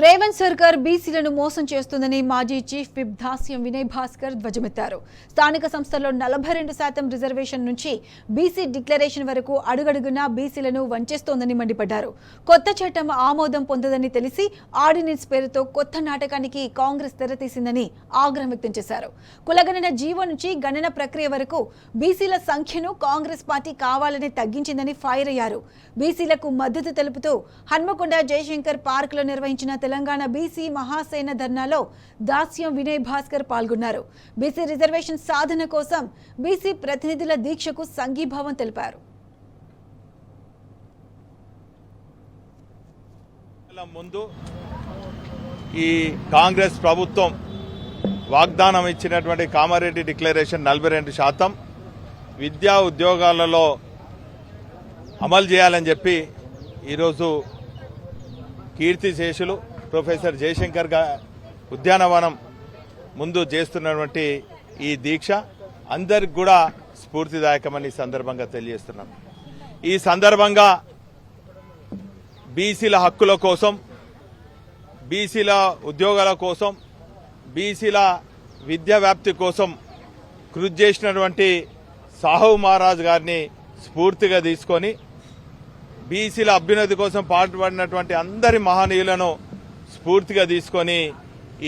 రేవంత్ సర్కార్ బీసీలను మోసం చేస్తుందని మాజీ చీఫ్ విప్ దాస్యం వినయ్ భాస్కర్ ధ్వజమెత్తారు. స్థానిక సంస్థల్లో 42% రిజర్వేషన్ నుంచి బీసీ డిక్లరేషన్ వరకు అడుగడుగునా బీసీలను వంచేస్తోందని మండిపడ్డారు. కొత్త చట్టం ఆమోదం పొందదని తెలిసి ఆర్డినెన్స్ పేరుతో కొత్త నాటకానికి కాంగ్రెస్ తెరతీసిందని ఆగ్రహం వ్యక్తం చేశారు. కులగణన జీవో నుంచి గణన ప్రక్రియ వరకు బీసీల సంఖ్యను కాంగ్రెస్ పార్టీ కావాలని తగ్గించిందని ఫైర్ అయ్యారు. బీసీలకు మద్దతు తెలుపుతూ హన్మకొండ జయశంకర్ పార్క్ లో నిర్వహించిన తెలంగాణ బీసీ మహాసేన ధర్నాలో దాస్యం వినయ్ భాస్కర్ పాల్గొన్నారు. బీసీ రిజర్వేషన్ సాధన కోసం బీసీ ప్రతినిధుల దీక్షకు సంఘీభావం తెలిపారు. ముందు ఈ కాంగ్రెస్ ప్రభుత్వం వాగ్దానం ఇచ్చినటువంటి కామారెడ్డి డిక్లరేషన్ 42% విద్యా ఉద్యోగాలలో అమలు చేయాలని చెప్పి ఈరోజు కీర్తిశేషులు ప్రొఫెసర్ జయశంకర్ ఉద్యానవనం ముందు చేస్తున్నటువంటి ఈ దీక్ష అందరికి కూడా స్ఫూర్తిదాయకమని సందర్భంగా తెలియజేస్తున్నాం. ఈ సందర్భంగా బీసీల హక్కుల కోసం, బీసీల ఉద్యోగాల కోసం, బీసీల విద్యా వ్యాప్తి కోసం కృషి చేసినటువంటి సాహు మహారాజ్ గారిని స్ఫూర్తిగా తీసుకొని బీసీల అభ్యున్నతి కోసం పాటుపడినటువంటి అందరి మహనీయులను స్ఫూర్తిగా తీసుకొని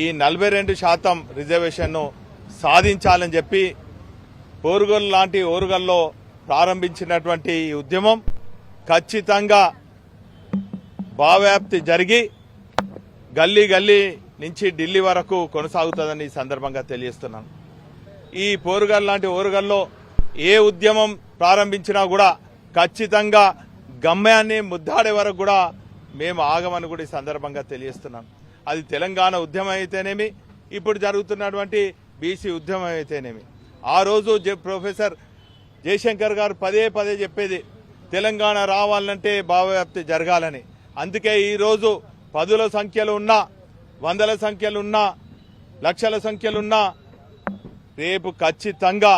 ఈ 42% రిజర్వేషన్ను సాధించాలని చెప్పి పోరుగల్ లాంటి ఓరుగల్లో ప్రారంభించినటువంటి ఈ ఉద్యమం ఖచ్చితంగా భావవ్యాప్తి జరిగి గల్లీ గల్లీ నుంచి ఢిల్లీ వరకు కొనసాగుతుందని ఈ సందర్భంగా తెలియజేస్తున్నాను. ఈ పోరుగల్ లాంటి ఓరుగల్లో ఏ ఉద్యమం ప్రారంభించినా కూడా ఖచ్చితంగా గమ్యాన్ని ముద్దాడే వరకు కూడా మేము ఆగమని కూడా ఈ సందర్భంగా తెలియజేస్తున్నాం. అది తెలంగాణ ఉద్యమం అయితేనేమి, ఇప్పుడు జరుగుతున్నటువంటి బీసీ ఉద్యమం అయితేనేమి. ఆ రోజు ప్రొఫెసర్ జయశంకర్ గారు పదే పదే చెప్పేది తెలంగాణ రావాలంటే భావవ్యాప్తి జరగాలని. అందుకే ఈరోజు 10ల సంఖ్యలు ఉన్నా, 100ల సంఖ్యలు ఉన్నా, లక్షల సంఖ్యలున్నా రేపు ఖచ్చితంగా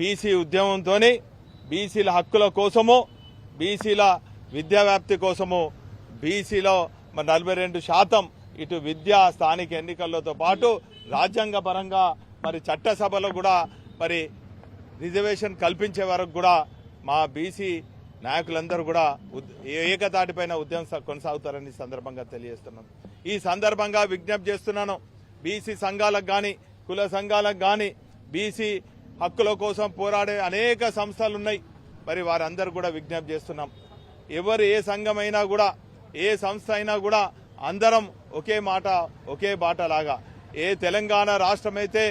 బీసీ ఉద్యమంతోనే బీసీల హక్కుల కోసము, బీసీల విద్యా వ్యాప్తి కోసము బీసీలో 42% ఇటు విద్యా స్థానిక ఎన్నికలతో పాటు రాజ్యాంగపరంగా మరి చట్టసభలో కూడా మరి రిజర్వేషన్ కల్పించే వరకు కూడా మా బీసీ నాయకులందరూ కూడా ఏకతాటిపైన ఉద్యమం కొనసాగుతారని సందర్భంగా తెలియజేస్తున్నాను. ఈ సందర్భంగా విజ్ఞప్తి చేస్తున్నాను. బీసీ సంఘాలకు కానీ, కుల సంఘాలకు కానీ, బీసీ హక్కుల కోసం పోరాడే అనేక సంస్థలు ఉన్నాయి. మరి వారందరూ కూడా విజ్ఞప్తి చేస్తున్నాం. ఎవరు ఏ సంఘమైనా కూడా, ఏ సంస్థ అయినా కూడా అందరం ఒకే మాట, ఒకే బాట లాగా ఏ తెలంగాణ రాష్ట్రమైతే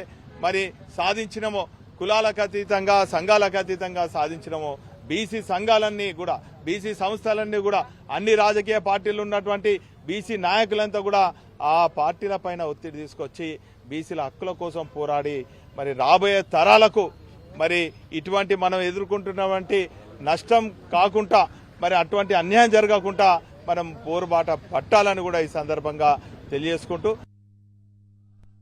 మరి సాధించినమో, కులాలకు అతీతంగా, సంఘాలకు అతీతంగా సాధించినమో, బీసీ సంఘాలన్నీ కూడా, బీసీ సంస్థలన్నీ కూడా, అన్ని రాజకీయ పార్టీలు ఉన్నటువంటి బీసీ నాయకులంతా కూడా ఆ పార్టీల పైన ఒత్తిడి తీసుకొచ్చి బీసీల హక్కుల కోసం పోరాడి మరి రాబోయే తరాలకు మరి ఇటువంటి మనం ఎదుర్కొంటున్నటువంటి నష్టం కాకుండా, మరి అటువంటి అన్యాయం జరగకుండా మనం పోరుబాట పట్టాలని కూడా ఈ సందర్భంగా తెలియజేసుకుంటూ